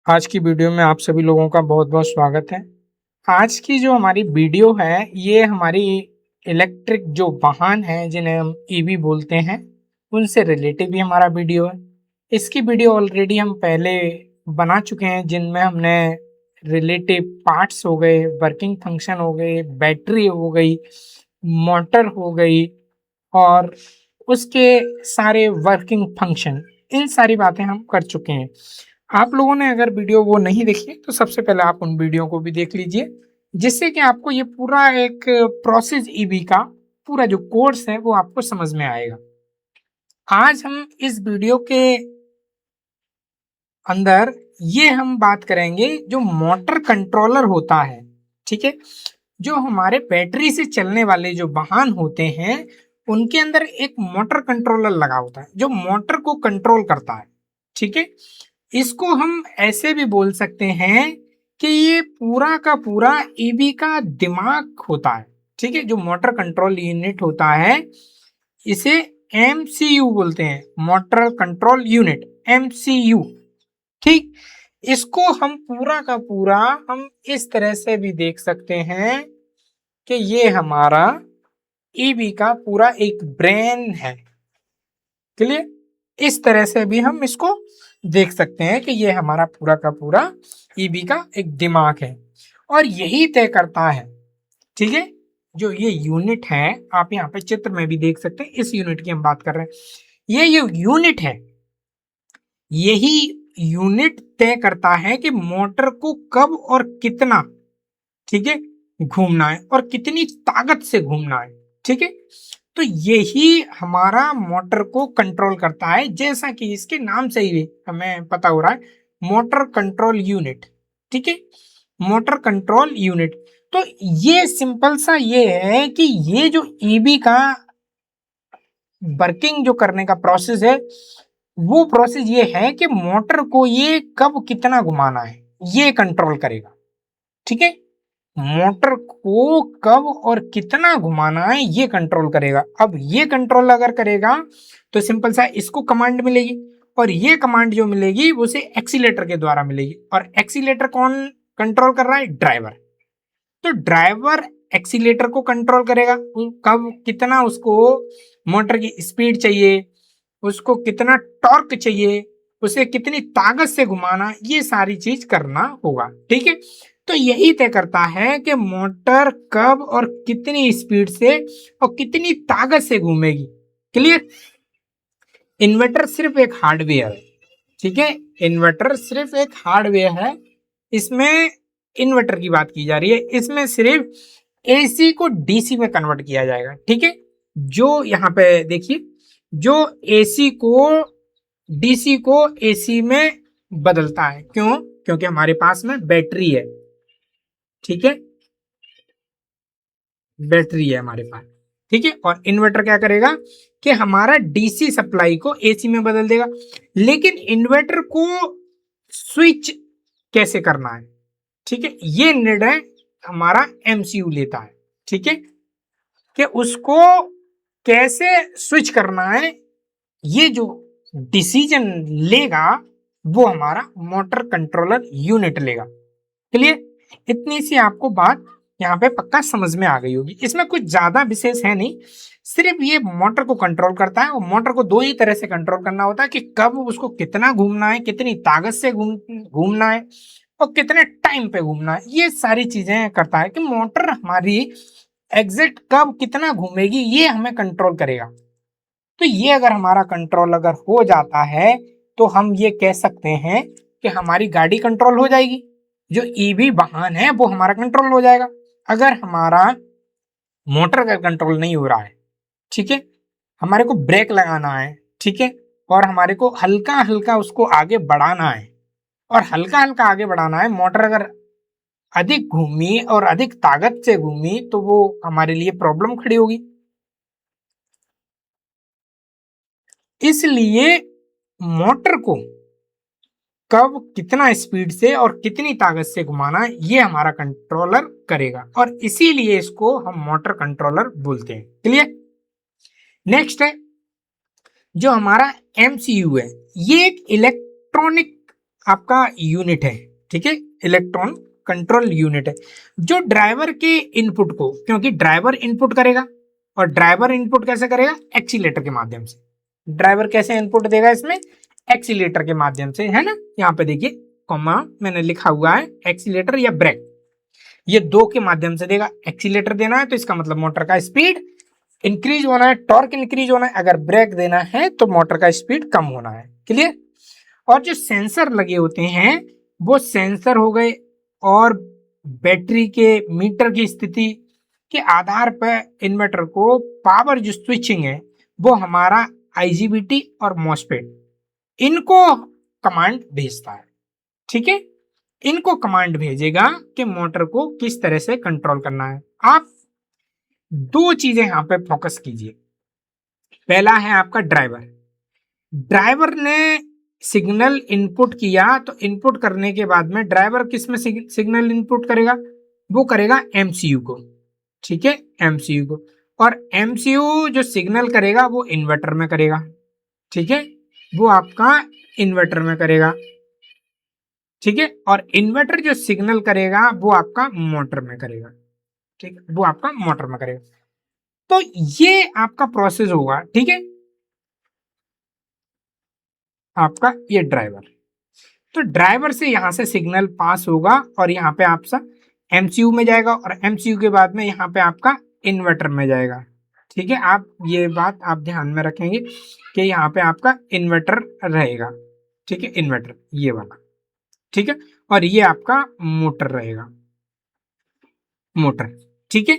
आज की वीडियो में आप सभी लोगों का बहुत बहुत स्वागत है। आज की जो हमारी वीडियो है ये हमारी इलेक्ट्रिक जो वाहन है जिन्हें हम ईवी बोलते हैं उनसे रिलेटेड भी हमारा वीडियो है। इसकी वीडियो ऑलरेडी हम पहले बना चुके हैं जिनमें हमने रिलेटिव पार्ट्स हो गए, वर्किंग फंक्शन हो गए, बैटरी हो गई, मोटर हो गई और उसके सारे वर्किंग फंक्शन, इन सारी बातें हम कर चुके हैं। आप लोगों ने अगर वीडियो वो नहीं देखी तो सबसे पहले आप उन वीडियो को भी देख लीजिए, जिससे कि आपको ये पूरा एक प्रोसेस ईवी का पूरा जो कोर्स है वो आपको समझ में आएगा। आज हम इस वीडियो के अंदर ये हम बात करेंगे जो मोटर कंट्रोलर होता है, ठीक है। जो हमारे बैटरी से चलने वाले जो वाहन होते हैं उनके अंदर एक मोटर कंट्रोलर लगा होता है जो मोटर को कंट्रोल करता है, ठीक है। इसको हम ऐसे भी बोल सकते हैं कि ये पूरा का पूरा ईवी का दिमाग होता है, ठीक है। जो मोटर कंट्रोल यूनिट होता है इसे एमसीयू बोलते हैं, मोटर कंट्रोल यूनिट, एमसीयू, ठीक। इसको हम पूरा का पूरा हम इस तरह से भी देख सकते हैं कि ये हमारा ईवी का पूरा एक ब्रेन है, क्लियर। इस तरह से भी हम इसको देख सकते हैं कि ये हमारा पूरा का पूरा ईवी का एक दिमाग है और यही तय करता है, ठीक है। जो ये यूनिट है आप यहाँ पे चित्र में भी देख सकते हैं, इस यूनिट की हम बात कर रहे हैं। ये यूनिट है, यही यूनिट तय करता है कि मोटर को कब और कितना, ठीक है, घूमना है और कितनी ताकत से घूमना है, ठीक है। तो यही हमारा मोटर को कंट्रोल करता है, जैसा कि इसके नाम से ही हमें पता हो रहा है, मोटर कंट्रोल यूनिट, ठीक है, मोटर कंट्रोल यूनिट। तो ये सिंपल सा ये है कि ये जो ईवी का वर्किंग जो करने का प्रोसेस है वो प्रोसेस ये है कि मोटर को ये कब कितना घुमाना है ये कंट्रोल करेगा, ठीक है। मोटर को कब और कितना घुमाना है ये कंट्रोल करेगा। अब ये कंट्रोल अगर करेगा तो सिंपल सा इसको कमांड मिलेगी और ये कमांड जो मिलेगी वो उसे एक्सीलेटर के द्वारा मिलेगी और एक्सीलेटर कौन कंट्रोल कर रहा है? ड्राइवर। तो ड्राइवर एक्सीलेटर को कंट्रोल करेगा, कब कितना उसको मोटर की स्पीड चाहिए, उसको कितना टॉर्क चाहिए, उसे कितनी ताकत से घुमाना, ये सारी चीज करना होगा, ठीक है। तो यही तय करता है कि मोटर कब और कितनी स्पीड से और कितनी ताकत से घूमेगी, क्लियर। इन्वर्टर सिर्फ एक हार्डवेयर है, ठीक है। इन्वर्टर सिर्फ एक हार्डवेयर है, इसमें इन्वर्टर की बात की जा रही है, इसमें सिर्फ एसी को डीसी में कन्वर्ट किया जाएगा, ठीक है। जो यहाँ पे देखिए, जो एसी को डीसी को एसी में बदलता है, क्यों? क्योंकि हमारे पास में बैटरी है, ठीक है, बैटरी है हमारे पास, ठीक है। और इन्वर्टर क्या करेगा कि हमारा डीसी सप्लाई को एसी में बदल देगा। लेकिन इन्वर्टर को स्विच कैसे करना है, ठीक है, ये निर्णय हमारा एमसीयू लेता है, ठीक है, कि उसको कैसे स्विच करना है, ये जो डिसीजन लेगा वो हमारा मोटर कंट्रोलर यूनिट लेगा, क्लियर। इतनी सी आपको बात यहाँ पे पक्का समझ में आ गई होगी। इसमें कुछ ज्यादा विशेष है नहीं, सिर्फ ये मोटर को कंट्रोल करता है और मोटर को दो ही तरह से कंट्रोल करना होता है कि कब उसको कितना घूमना है, कितनी ताकत से घूमना है और कितने टाइम पे घूमना है, ये सारी चीजें करता है कि मोटर हमारी एग्जैक्ट कब कितना घूमेगी ये हमें कंट्रोल करेगा। तो ये अगर हमारा कंट्रोल अगर हो जाता है तो हम ये कह सकते हैं कि हमारी गाड़ी कंट्रोल हो जाएगी, जो ईवी वाहन है वो हमारा कंट्रोल हो जाएगा। अगर हमारा मोटर का कंट्रोल नहीं हो रहा है, ठीक है, हमारे को ब्रेक लगाना है, ठीक है, और हमारे को हल्का हल्का उसको आगे बढ़ाना है और हल्का हल्का आगे बढ़ाना है, मोटर अगर अधिक घूमी और अधिक ताकत से घूमी तो वो हमारे लिए प्रॉब्लम खड़ी होगी। इसलिए मोटर को कब कितना स्पीड से और कितनी ताकत से घुमाना है ये हमारा कंट्रोलर करेगा और इसीलिए इसको हम मोटर कंट्रोलर बोलते हैं, क्लियर। नेक्स्ट है जो हमारा एमसीयू है, ये एक इलेक्ट्रॉनिक आपका यूनिट है, ठीक है, इलेक्ट्रॉन कंट्रोल यूनिट है, जो ड्राइवर के इनपुट को, क्योंकि ड्राइवर इनपुट करेगा, और ड्राइवर इनपुट कैसे करेगा, एक्सीलेटर के माध्यम से। ड्राइवर कैसे इनपुट देगा इसमें, एक्सीलेटर के माध्यम से, है ना। यहाँ पे देखिए कॉमा मैंने लिखा हुआ है, एक्सीलेटर या ब्रेक, ये दो के माध्यम से देगा। एक्सीलेटर देना है तो इसका मतलब मोटर का स्पीड इंक्रीज होना है, टॉर्क इंक्रीज होना है। अगर ब्रेक देना है तो मोटर का स्पीड कम होना है, क्लियर। और जो सेंसर लगे होते हैं वो सेंसर हो गए, और बैटरी के मीटर की स्थिति के आधार पर इन्वर्टर को पावर जो स्विचिंग है वो हमारा आईजीबीटी और मॉसफेट इनको कमांड भेजता है, ठीक है। इनको कमांड भेजेगा कि मोटर को किस तरह से कंट्रोल करना है। आप दो चीजें यहां पे फोकस कीजिए। पहला है आपका ड्राइवर। ड्राइवर ने सिग्नल इनपुट किया, तो इनपुट करने के बाद में ड्राइवर किस में सिग्नल इनपुट करेगा, वो करेगा एमसीयू को, ठीक है, एमसीयू को। और एमसीयू जो सिग्नल करेगा वो इन्वर्टर में करेगा, ठीक है, वो आपका इन्वर्टर में करेगा, ठीक है। और इन्वर्टर जो सिग्नल करेगा वो आपका मोटर में करेगा, ठीक है, वो आपका मोटर में करेगा। तो ये आपका प्रोसेस होगा, ठीक है, आपका ये ड्राइवर। तो ड्राइवर से यहां से सिग्नल पास होगा और यहाँ पे आपका एमसीयू में जाएगा, और एमसीयू के बाद में यहाँ पे आपका इन्वर्टर में जाएगा, ठीक है। आप ये बात आप ध्यान में रखेंगे कि यहाँ पे आपका इन्वर्टर रहेगा, ठीक है, इन्वर्टर ये वाला, ठीक है। और ये आपका मोटर रहेगा, मोटर, ठीक है।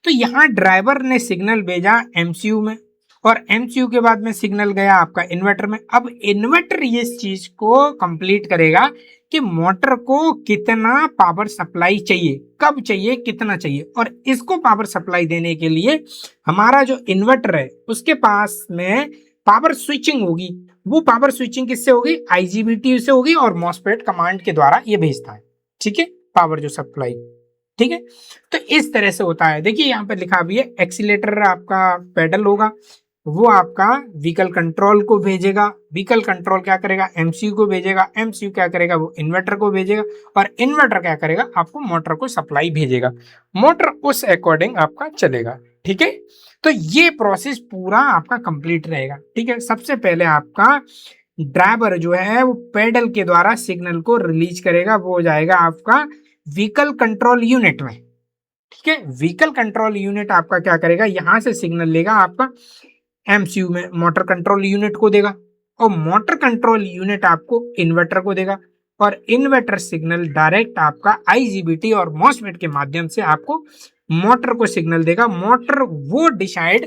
तो यहाँ ड्राइवर ने सिग्नल भेजा एमसीयू में, और एमसीयू के बाद में सिग्नल गया आपका इन्वर्टर में। अब इन्वर्टर ये चीज को कंप्लीट करेगा कि मोटर को कितना पावर सप्लाई चाहिए, कब चाहिए, कितना चाहिए। और इसको पावर सप्लाई देने के लिए हमारा जो इन्वर्टर है उसके पास में पावर स्विचिंग होगी। वो पावर स्विचिंग किससे होगी, आईजीबीटी से होगी, और मॉसफेट कमांड के द्वारा ये भेजता है, ठीक है, पावर जो सप्लाई, ठीक है। तो इस तरह से होता है। देखिए यहाँ पे लिखा भी है, एक्सीलेटर आपका पेडल होगा, वो आपका व्हीकल कंट्रोल को भेजेगा, व्हीकल कंट्रोल क्या करेगा, एमसीयू को भेजेगा, एमसीयू क्या करेगा, वो इन्वर्टर को भेजेगा, और इन्वर्टर क्या करेगा, आपको मोटर को सप्लाई भेजेगा, मोटर उस अकॉर्डिंग आपका चलेगा, ठीक है। तो ये प्रोसेस पूरा आपका कंप्लीट रहेगा, ठीक है। सबसे पहले आपका ड्राइवर जो है वो पेडल के द्वारा सिग्नल को रिलीज करेगा, वो हो जाएगा आपका व्हीकल कंट्रोल यूनिट में, ठीक है। व्हीकल कंट्रोल यूनिट आपका क्या करेगा, यहां से सिग्नल लेगा आपका एमसीयू में, मोटर कंट्रोल यूनिट को देगा, और मोटर कंट्रोल यूनिट आपको इन्वर्टर को देगा, और इन्वर्टर सिग्नल डायरेक्ट आपका आईजीबीटी और मॉसफेट के माध्यम से आपको मोटर को सिग्नल देगा। मोटर वो डिसाइड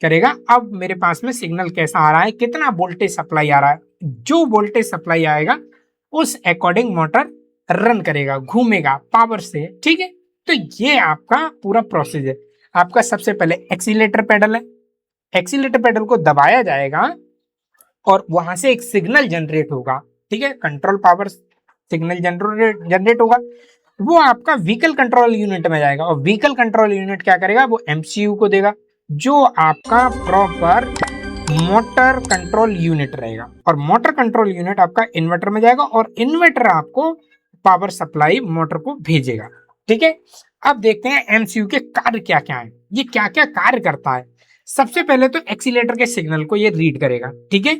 करेगा अब मेरे पास में सिग्नल कैसा आ रहा है, कितना वोल्टेज सप्लाई आ रहा है। जो वोल्टेज सप्लाई आएगा उस अकॉर्डिंग मोटर रन करेगा, घूमेगा पावर से, ठीक है। तो ये आपका पूरा प्रोसेस है। आपका सबसे पहले एक्सीलेटर पेडल है, एक्सीलेटर पेडल को दबाया जाएगा और वहां से एक सिग्नल जनरेट होगा, ठीक है, कंट्रोल पावर सिग्नल जनरेट होगा, वो आपका व्हीकल कंट्रोल यूनिट में जाएगा, और व्हीकल कंट्रोल यूनिट क्या करेगा, वो एमसीयू को देगा, जो आपका प्रॉपर मोटर कंट्रोल यूनिट रहेगा, और मोटर कंट्रोल यूनिट आपका इन्वर्टर में जाएगा, और इन्वर्टर आपको पावर सप्लाई मोटर को भेजेगा, ठीक है। अब देखते हैं एमसीयू के कार्य क्या क्या है, ये क्या क्या कार्य करता है। सबसे पहले तो एक्सीलेटर के सिग्नल को ये रीड करेगा, ठीक है।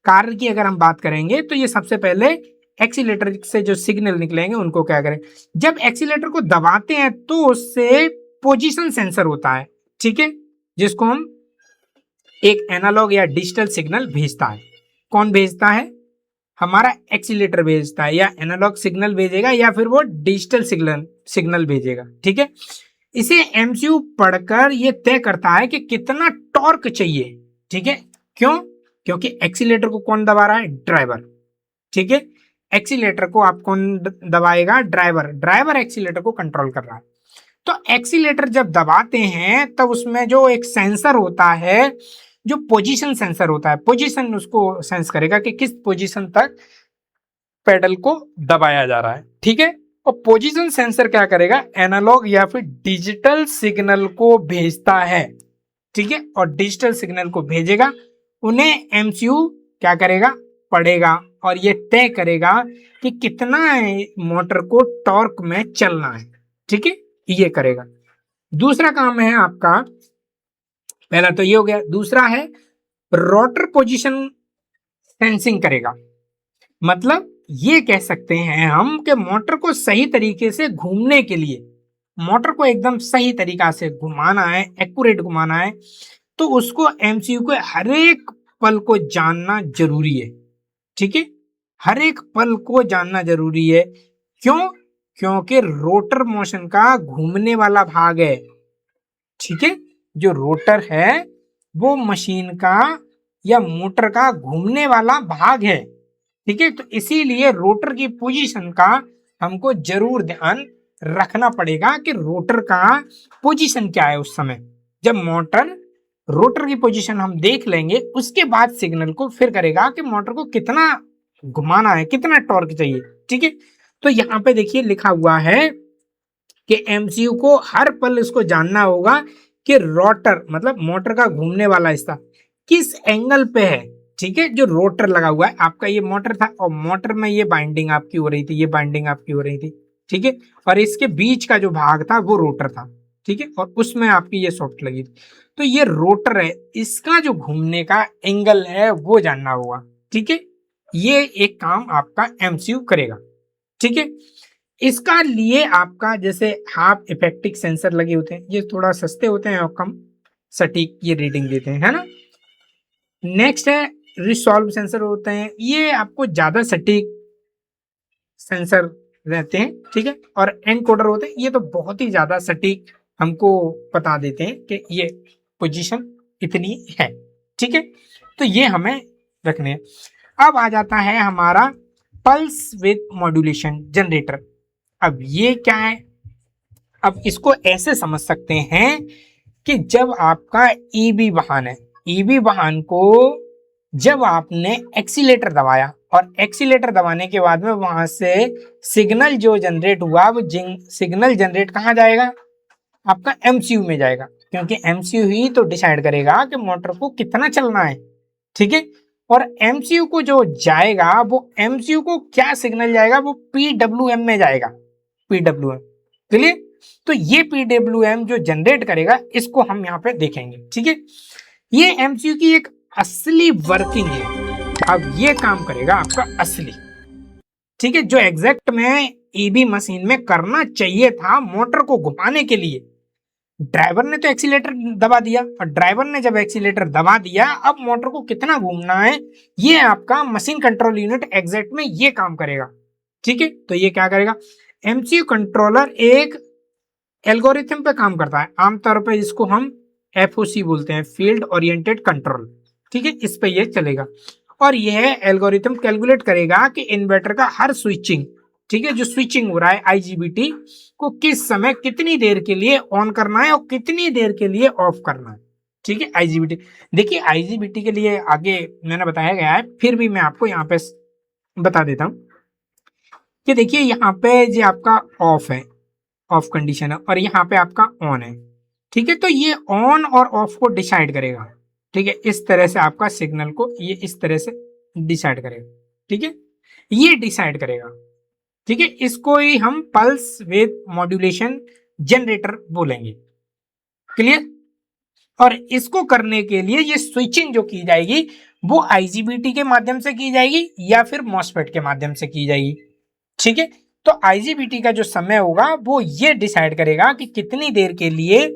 कार्य की अगर हम बात करेंगे तो ये सबसे पहले एक्सीलेटर से जो सिग्नल निकलेंगे उनको क्या करें, जब एक्सीलेटर को दबाते हैं तो उससे पोजीशन सेंसर होता है, ठीक है, जिसको हम एक एनालॉग या डिजिटल सिग्नल भेजता है। कौन भेजता है, हमारा एक्सीलेटर भेजता है, या एनालॉग सिग्नल भेजेगा या फिर वो डिजिटल सिग्नल भेजेगा, ठीक है। इसे एमसीयू पढ़कर ये तय करता है कि कितना टॉर्क चाहिए, ठीक है। क्यों, क्योंकि एक्सीलेटर को कौन दबा रहा है, ड्राइवर, ठीक है। एक्सीलेटर को आप कौन दबाएगा, ड्राइवर, ड्राइवर एक्सीलेटर को कंट्रोल कर रहा है। तो एक्सीलेटर जब दबाते हैं तब उसमें जो एक सेंसर होता है, जो पोजीशन सेंसर होता है, पोजीशन उसको सेंस करेगा कि किस पोजीशन तक पेडल को दबाया जा रहा है, ठीक है। और पोजीशन सेंसर क्या करेगा, एनालॉग या फिर डिजिटल सिग्नल को भेजता है, ठीक है। और डिजिटल सिग्नल को भेजेगा, उन्हें एमसीयू क्या करेगा, पड़ेगा और ये तय करेगा कि कितना मोटर को टॉर्क में चलना है। ठीक है, ये करेगा। दूसरा काम है आपका, पहला तो ये हो गया, दूसरा है रोटर पोजीशन सेंसिंग करेगा। मतलब ये कह सकते हैं हम कि मोटर को सही तरीके से घूमने के लिए, मोटर को एकदम सही तरीका से घुमाना है, एक्यूरेट घुमाना है, तो उसको एमसीयू को हर एक पल को जानना जरूरी है। ठीक है, हर एक पल को जानना जरूरी है। क्यों? क्योंकि रोटर मोशन का घूमने वाला भाग है। ठीक है, जो रोटर है वो मशीन का या मोटर का घूमने वाला भाग है। ठीक है, तो इसीलिए रोटर की पोजीशन का हमको जरूर ध्यान रखना पड़ेगा कि रोटर का पोजीशन क्या है। उस समय जब मोटर रोटर की पोजीशन हम देख लेंगे, उसके बाद सिग्नल को फिर करेगा कि मोटर को कितना घुमाना है, कितना टॉर्क चाहिए। ठीक है, तो यहाँ पे देखिए लिखा हुआ है कि एमसीयू को हर पल इसको जानना होगा कि रोटर मतलब मोटर का घूमने वाला हिस्सा किस एंगल पे है। ठीक है, जो रोटर लगा हुआ है आपका, ये मोटर था और मोटर में ये बाइंडिंग आपकी हो रही थी, ये बाइंडिंग आपकी हो रही थी। ठीक है, और इसके बीच का जो भाग था वो रोटर था। ठीक है, और उसमें आपकी ये सॉफ्ट लगी थी। तो ये रोटर है, इसका जो घूमने का एंगल है वो जानना होगा। ठीक है, ये एक काम आपका एमसीयू करेगा। ठीक है, इसका लिए आपका जैसे हाफ इफेक्टिक सेंसर लगे होते हैं, ये थोड़ा सस्ते होते हैं और कम सटीक ये रीडिंग देते हैं, है ना। नेक्स्ट है रिसॉल्व सेंसर होते हैं, ये आपको ज्यादा सटीक सेंसर रहते हैं। ठीक है, और एनकोडर होते हैं, ये तो बहुत ही ज्यादा सटीक हमको बता देते हैं कि ये पोजीशन इतनी है। ठीक है, तो ये हमें रखने हैं। अब आ जाता है हमारा पल्स विद मॉड्यूलेशन जनरेटर। अब ये क्या है? अब इसको ऐसे समझ सकते हैं कि जब आपका ईबी वाहन है, ईबी वाहन को जब आपने एक्सीलेटर दबाया और एक्सीलेटर दबाने के बाद में वहां से सिग्नल जो जनरेट हुआ, वो सिग्नल जनरेट कहाँ जाएगा? आपका एमसीयू में जाएगा, क्योंकि एमसीयू ही तो डिसाइड करेगा कि मोटर को कितना चलना है। ठीक है, और एमसीयू को जो जाएगा, वो एमसीयू को क्या सिग्नल जाएगा? वो पीडब्ल्यूएम में जाएगा, पीडब्ल्यूएम। क्लियर? तो ये पीडब्ल्यूएम जो जनरेट करेगा, इसको हम यहाँ पे देखेंगे। ठीक है, ये एमसीयू की एक असली वर्किंग है। अब ये काम करेगा आपका असली। ठीक है, जो एग्जैक्ट में ईबी मशीन में करना चाहिए था मोटर को घुमाने के लिए, ड्राइवर ने तो एक्सीलेटर दबा दिया, और ड्राइवर ने जब एक्सीलेटर दबा दिया, अब मोटर को कितना घूमना है, ये आपका मशीन कंट्रोल यूनिट एग्जैक्ट में ये काम करेगा। ठीक है, तो ये क्या करेगा? एमसीयू कंट्रोलर एक एल्गोरिथम पे काम करता है, आमतौर पे इसको हम एफओसी बोलते हैं, फील्ड ओरिएंटेड कंट्रोल। ठीक है, इस पे ये चलेगा और यह एल्गोरिथम कैलकुलेट करेगा कि इन्वर्टर का हर स्विचिंग, ठीक है, जो स्विचिंग हो रहा है आईजीबीटी को किस समय कितनी देर के लिए ऑन करना है और कितनी देर के लिए ऑफ करना है। ठीक है, आईजीबीटी, देखिए आईजीबीटी के लिए आगे मैंने बताया गया है, फिर भी मैं आपको यहाँ पे बता देता हूँ कि देखिए यहाँ पे जो आपका ऑफ है, ऑफ कंडीशन है, और यहाँ पे आपका ऑन है। ठीक है, तो ये ऑन और ऑफ को डिसाइड करेगा। ठीक है, इस तरह से आपका सिग्नल को ये इस तरह से डिसाइड करेगा। ठीक है, ये डिसाइड करेगा। ठीक है, इसको ही हम पल्स विद मॉड्यूलेशन जनरेटर बोलेंगे। क्लियर? और इसको करने के लिए ये स्विचिंग जो की जाएगी वो आईजीबीटी के माध्यम से की जाएगी या फिर मॉसफेट के माध्यम से की जाएगी। ठीक है, तो आईजीबीटी का जो समय होगा वो ये डिसाइड करेगा कि कितनी देर के लिए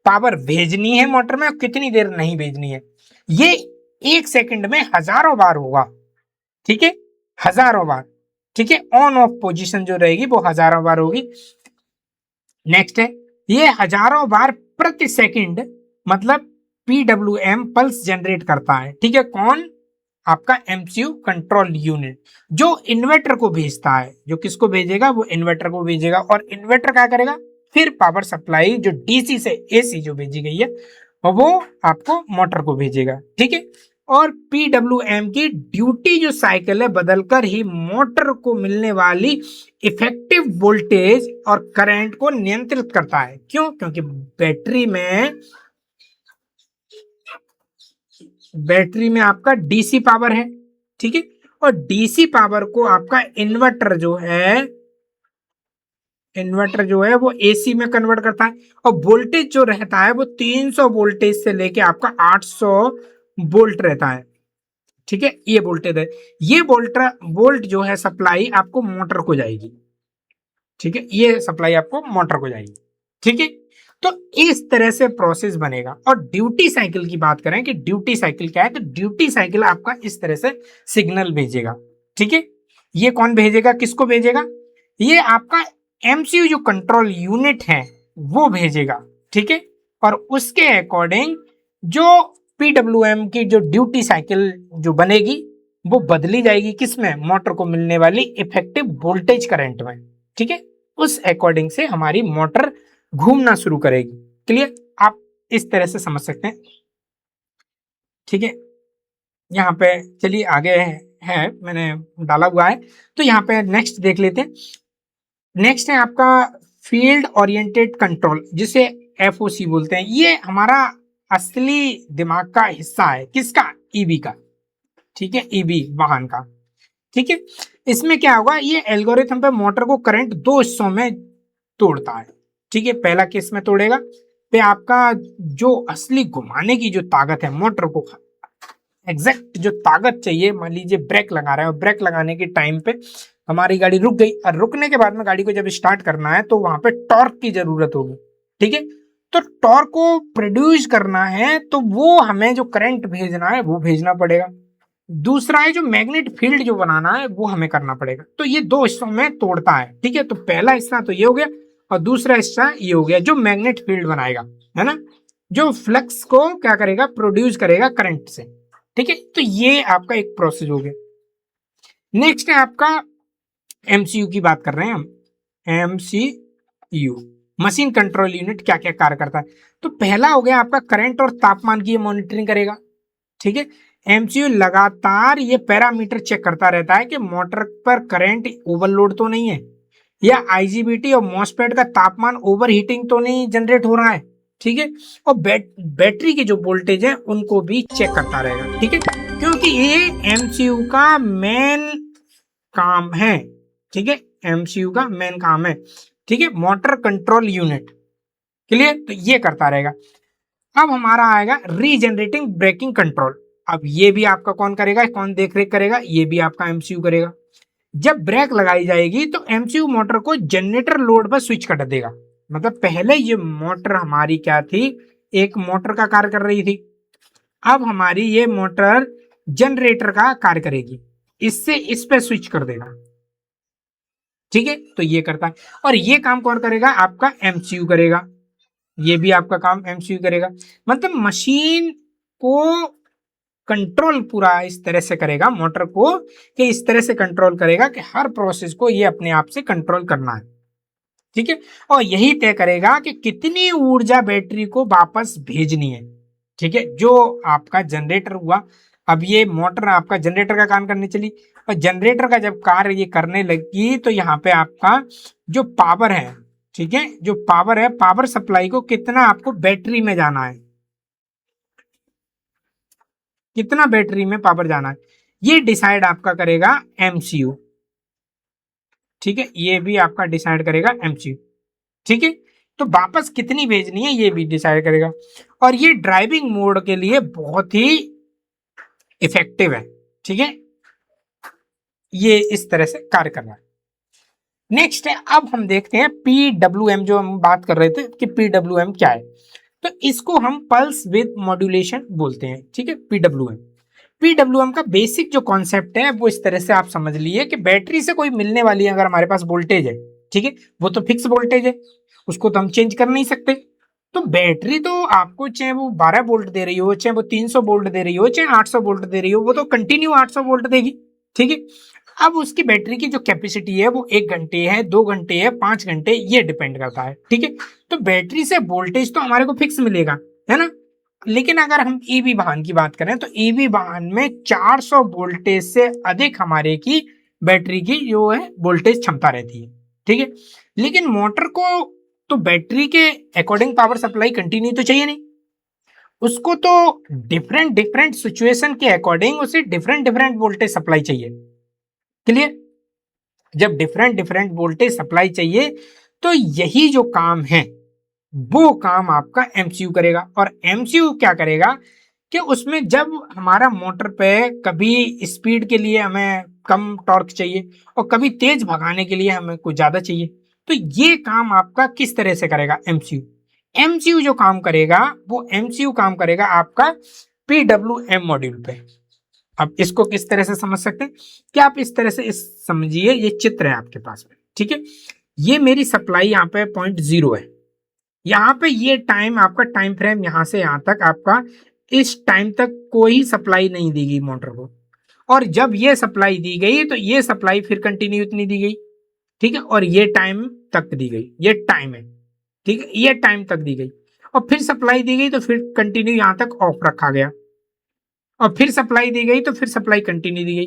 पावर भेजनी है मोटर में और कितनी देर नहीं भेजनी है। ये 1 सेकंड में हजारों बार होगा। ठीक है, हजारों बार। ठीक है, ऑन ऑफ पोजीशन जो रहेगी वो हजारों बार होगी। नेक्स्ट है, ये हजारों बार प्रति सेकंड मतलब पीडब्ल्यूएम पल्स जनरेट करता है। ठीक है, कौन? आपका एमसीयू कंट्रोल यूनिट, जो इन्वर्टर को भेजता है। जो किसको भेजेगा? वो इन्वर्टर को भेजेगा, और इन्वर्टर क्या करेगा? फिर पावर सप्लाई जो डीसी से एसी जो भेजी गई है वो आपको मोटर को भेजेगा। ठीक है, और पीडब्ल्यूएम की ड्यूटी जो साइकिल है बदलकर ही मोटर को मिलने वाली इफेक्टिव वोल्टेज और करंट को नियंत्रित करता है। क्यों? क्योंकि बैटरी में आपका डीसी पावर है। ठीक है, और डीसी पावर को आपका इन्वर्टर जो है वो एसी में कन्वर्ट करता है। और वोल्टेज जो रहता है वो 300 वोल्टेज से लेके आपका 800 वोल्ट रहता है। ठीक है, ये वोल्टेज है। ये वोल्ट जो है सप्लाई आपको मोटर को जाएगी। ठीक है, ये सप्लाई आपको मोटर को जाएगी। ठीक है, तो इस तरह से प्रोसेस बनेगा। और ड्यूटी साइकिल की बात करें कि ड्यूटी साइकिल क्या है, तो ड्यूटी साइकिल आपका इस तरह से सिग्नल भेजेगा। ठीक है, ये कौन भेजेगा, किसको भेजेगा, ये आपका एमसीयू जो कंट्रोल यूनिट है वो भेजेगा। ठीक है, और उसके अकॉर्डिंग जो पीडब्ल्यूएम की जो ड्यूटी साइकिल जो बनेगी वो बदली जाएगी, किसमें, मोटर को मिलने वाली इफेक्टिव वोल्टेज करंट में। ठीक है, उस अकॉर्डिंग से हमारी मोटर घूमना शुरू करेगी। क्लियर, आप इस तरह से समझ सकते हैं। ठीक है, यहाँ पे चलिए आगे है मैंने डाला हुआ है, तो यहाँ पे नेक्स्ट देख लेते हैं। नेक्स्ट है आपका फील्ड ओरिएंटेड कंट्रोल, जिसे एफओसी बोलते हैं। ये हमारा असली दिमाग का हिस्सा है, किसका, ईबी का। ठीक है, ईबी वाहन का। ठीक है, इसमें क्या होगा, ये एल्गोरिथम पे मोटर को करंट दो हिस्सों में तोड़ता है। ठीक है, पहला केस में तोड़ेगा पे आपका जो असली घुमाने की जो ताकत है, मोटर को एग्जैक्ट जो ताकत चाहिए, मान लीजिए ब्रेक लगा रहे हैं और ब्रेक लगाने के टाइम पे हमारी गाड़ी रुक गई, और रुकने के बाद में गाड़ी को जब स्टार्ट करना है तो वहां पे टॉर्क की जरूरत होगी। ठीक है, तो टॉर्क को प्रोड्यूस करना है तो वो हमें जो करंट भेजना है वो भेजना पड़ेगा। दूसरा है जो मैग्नेट फील्ड जो बनाना है वो हमें करना पड़ेगा। तो ये दो हिस्सों में तोड़ता है। ठीक है, तो पहला हिस्सा तो ये हो गया और दूसरा हिस्सा ये हो गया जो मैग्नेट फील्ड बनाएगा, है ना, जो फ्लक्स को क्या करेगा, प्रोड्यूस करेगा करंट से। ठीक है, तो ये आपका एक प्रोसेस हो गया। नेक्स्ट है आपका एमसीयू की बात कर रहे हैं हम। एमसीयू मशीन कंट्रोल यूनिट क्या क्या कार्य करता है, तो पहला हो गया आपका करंट और तापमान की मॉनिटरिंग करेगा। ठीक है, एमसीयू लगातार ये पैरामीटर चेक करता रहता है कि मोटर पर करंट ओवरलोड तो नहीं है, या आईजीबीटी और मॉसफेट का तापमान ओवर हीटिंग तो नहीं जनरेट हो रहा है। ठीक है, और बैटरी के जो वोल्टेज है उनको भी चेक करता रहेगा। ठीक है, क्योंकि ये एमसीयू का मेन काम है। ठीक है, एमसीयू का मेन काम है। ठीक है, मोटर कंट्रोल यूनिट। क्लियर, तो ये करता रहेगा। अब हमारा आएगा रीजनरेटिंग ब्रेकिंग कंट्रोल। अब ये भी आपका कौन करेगा, कौन देख रेख करेगा, ये भी आपका एमसीयू करेगा। जब ब्रेक लगाई जाएगी तो एमसीयू मोटर को जनरेटर लोड पर स्विच कर देगा। मतलब पहले ये मोटर हमारी क्या थी, एक मोटर का कार्य कर रही थी, अब हमारी ये मोटर जनरेटर का कार्य करेगी, इससे इस पे स्विच कर देगा। ठीक है, तो ये करता है। और ये काम कौन करेगा, आपका एमसीयू करेगा। ये भी आपका काम एमसीयू करेगा। मतलब मशीन को कंट्रोल पूरा इस तरह से करेगा, मोटर को कि इस तरह से कंट्रोल करेगा कि हर प्रोसेस को ये अपने आप से कंट्रोल करना है। ठीक है, और यही तय करेगा कि कितनी ऊर्जा बैटरी को वापस भेजनी है। ठीक है, जो आपका जनरेटर हुआ, अब ये मोटर आपका जनरेटर का काम करने चली, और जनरेटर का जब कार्य ये करने लगी तो यहाँ पे आपका जो पावर है, ठीक है, जो पावर है, पावर सप्लाई को कितना आपको बैटरी में जाना है, कितना बैटरी में पावर जाना है, ये डिसाइड आपका करेगा एमसीयू। ठीक है, ये भी आपका डिसाइड करेगा एमसीयू। ठीक है, तो वापस कितनी भेजनी है ये भी डिसाइड करेगा। और ये ड्राइविंग मोड के लिए बहुत ही इफेक्टिव है। ठीक है, ये इस तरह से कार्य कर रहा है। नेक्स्ट है, अब हम देखते हैं पीडब्ल्यूएम, जो हम बात कर रहे थे कि पीडब्ल्यूएम क्या है, तो इसको हम पल्स विद मॉड्यूलेशन बोलते हैं। ठीक है, पीडब्ल्यूएम। पीडब्ल्यूएम का बेसिक जो कॉन्सेप्ट है वो इस तरह से आप समझ लिए कि बैटरी से कोई मिलने वाली अगर हमारे पास वोल्टेज है, ठीक है, वो तो फिक्स वोल्टेज है, उसको तो हम चेंज कर नहीं सकते। तो बैटरी तो आपको चाहे वो 12 वोल्ट दे रही हो, चाहे वो 300 वोल्ट दे रही हो, चाहे 800 वोल्ट दे रही हो, वो तो कंटिन्यू 800 वोल्ट देगी। ठीक है, अब उसकी बैटरी की जो कैपेसिटी है वो 1 घंटे है, 2 घंटे है, 5 घंटे, ये डिपेंड करता है। ठीक है, तो बैटरी से वोल्टेज तो हमारे को फिक्स मिलेगा, है ना। लेकिन अगर हम ईवी वाहन की बात करें तो ईवी वाहन में 400 वोल्टेज से अधिक हमारे की बैटरी की जो है वोल्टेज क्षमता रहती है। ठीक है, लेकिन मोटर को तो बैटरी के अकॉर्डिंग पावर सप्लाई कंटिन्यू तो चाहिए नहीं, उसको तो डिफरेंट डिफरेंट सिचुएशन के अकॉर्डिंग उसे डिफरेंट डिफरेंट वोल्टेज सप्लाई चाहिए। क्लियर? जब डिफरेंट डिफरेंट वोल्टेज सप्लाई चाहिए तो यही जो काम है वो काम आपका एमसीयू करेगा। और एमसीयू क्या करेगा कि उसमें जब हमारा मोटर पे कभी स्पीड के लिए हमें कम टॉर्क चाहिए और कभी तेज भगाने के लिए हमें कुछ ज्यादा चाहिए, तो ये काम आपका किस तरह से करेगा एमसीयू। एमसीयू जो काम करेगा वो एमसीयू काम करेगा आपका पीडब्ल्यूएम मॉड्यूल पे। अब इसको किस तरह से समझ सकते हैं कि आप इस तरह से इस समझिए, ये चित्र है आपके पास में, ठीक है। ये मेरी सप्लाई यहाँ पे 0.0 है, यहाँ पे ये टाइम आपका टाइम फ्रेम यहाँ से यहाँ तक आपका इस टाइम तक कोई सप्लाई नहीं दी गई मोटर को, और जब ये सप्लाई दी गई तो ये सप्लाई फिर कंटिन्यू इतनी दी गई, ठीक है, और ये टाइम तक दी गई, ये टाइम है, ठीक है, ये टाइम तक दी गई, और फिर सप्लाई दी गई तो फिर कंटिन्यू यहाँ तक ऑफ रखा गया, और फिर सप्लाई दी गई तो फिर सप्लाई कंटिन्यू दी गई।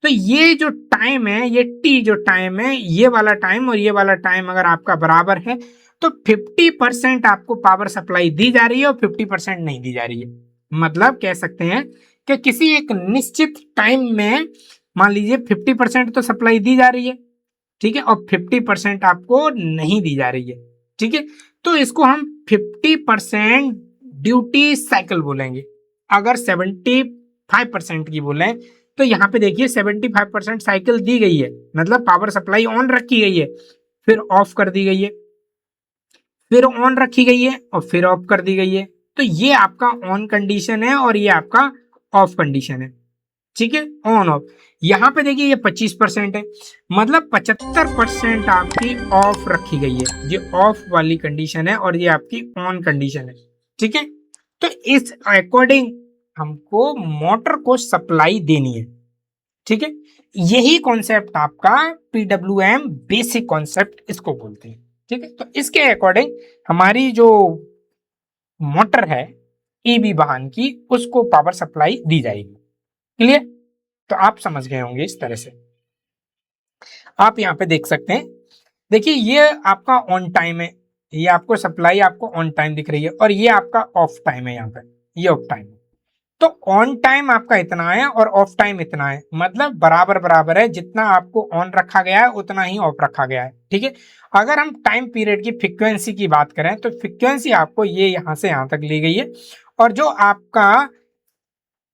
तो ये जो टाइम है, ये टी जो टाइम है, ये वाला टाइम और ये वाला टाइम अगर आपका बराबर है तो 50% आपको पावर सप्लाई दी जा रही है और 50% नहीं दी जा रही है। मतलब कह सकते हैं कि किसी एक निश्चित टाइम में मान लीजिए 50% तो सप्लाई दी जा रही है, ठीक है, और 50% आपको नहीं दी जा रही है, ठीक है। तो इसको हम 50% ड्यूटी साइकिल बोलेंगे। अगर 75% की बोले तो यहाँ पे देखिए 75% साइकिल दी गई है, मतलब पावर सप्लाई ऑन रखी गई है, फिर ऑफ कर दी गई है, फिर ऑन रखी गई है और फिर ऑफ कर दी गई है। तो ये आपका ऑन कंडीशन है और ये आपका ऑफ कंडीशन है, ठीक है, ऑन ऑफ। यहाँ पे देखिए ये 25% है, मतलब 75% आपकी ऑफ रखी गई है, ये ऑफ वाली कंडीशन है और ये आपकी ऑन कंडीशन है, ठीक है। तो इस अकॉर्डिंग हमको मोटर को सप्लाई देनी है, ठीक है। यही कॉन्सेप्ट आपका पीडब्ल्यूएम बेसिक कॉन्सेप्ट इसको बोलते हैं, ठीक है। तो इसके अकॉर्डिंग हमारी जो मोटर है ईबी वाहन की, उसको पावर सप्लाई दी जाएगी। क्लियर? तो आप समझ गए होंगे इस तरह से। आप यहाँ पे देख सकते हैं, देखिए ये आपका ऑन टाइम है, ये आपको सप्लाई आपको ऑन टाइम दिख रही है, और ये आपका ऑफ टाइम है, यहाँ पे ये ऑफ टाइम है। तो ऑन टाइम आपका इतना है और ऑफ टाइम इतना है, मतलब बराबर बराबर है, जितना आपको ऑन रखा गया है उतना ही ऑफ रखा गया है, ठीक है। अगर हम टाइम पीरियड की फ्रीक्वेंसी की बात करें तो फ्रीक्वेंसी आपको ये यहां से यहां तक ली गई है, और जो आपका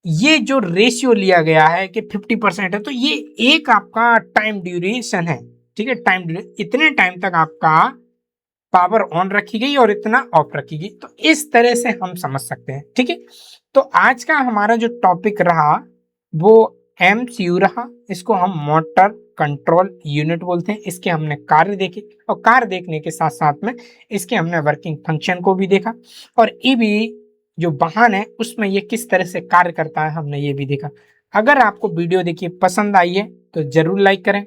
ये जो रेशियो लिया गया है कि 50% है, तो ये एक आपका टाइम ड्यूरेशन है, ठीक है। टाइम इतने टाइम तक आपका पावर ऑन रखी गई और इतना ऑफ रखी गई। तो इस तरह से हम समझ सकते हैं, ठीक है। तो आज का हमारा जो टॉपिक रहा वो एमसीयू रहा, इसको हम मोटर कंट्रोल यूनिट बोलते हैं। इसके हमने कार्य देखे, और कार्य देखने के साथ साथ में इसके हमने वर्किंग फंक्शन को भी देखा, और ईबी जो वाहन है उसमें ये किस तरह से कार्य करता है हमने ये भी देखा। अगर आपको वीडियो देखिए पसंद आई है तो जरूर लाइक करें।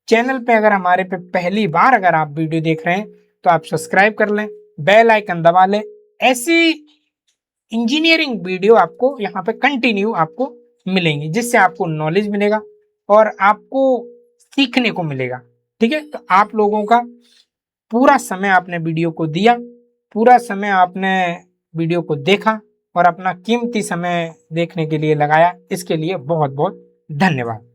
चैनल पे अगर हमारे पे पहली बार अगर आप वीडियो देख रहे हैं तो आप सब्सक्राइब कर लें, बेल आइकन दबा लें। ऐसी इंजीनियरिंग वीडियो आपको यहाँ पे कंटिन्यू आपको मिलेंगी, जिससे आपको नॉलेज मिलेगा और आपको सीखने को मिलेगा, ठीक है। तो आप लोगों का पूरा समय आपने वीडियो को दिया, पूरा समय आपने वीडियो को देखा और अपना कीमती समय देखने के लिए लगाया, इसके लिए बहुत बहुत धन्यवाद।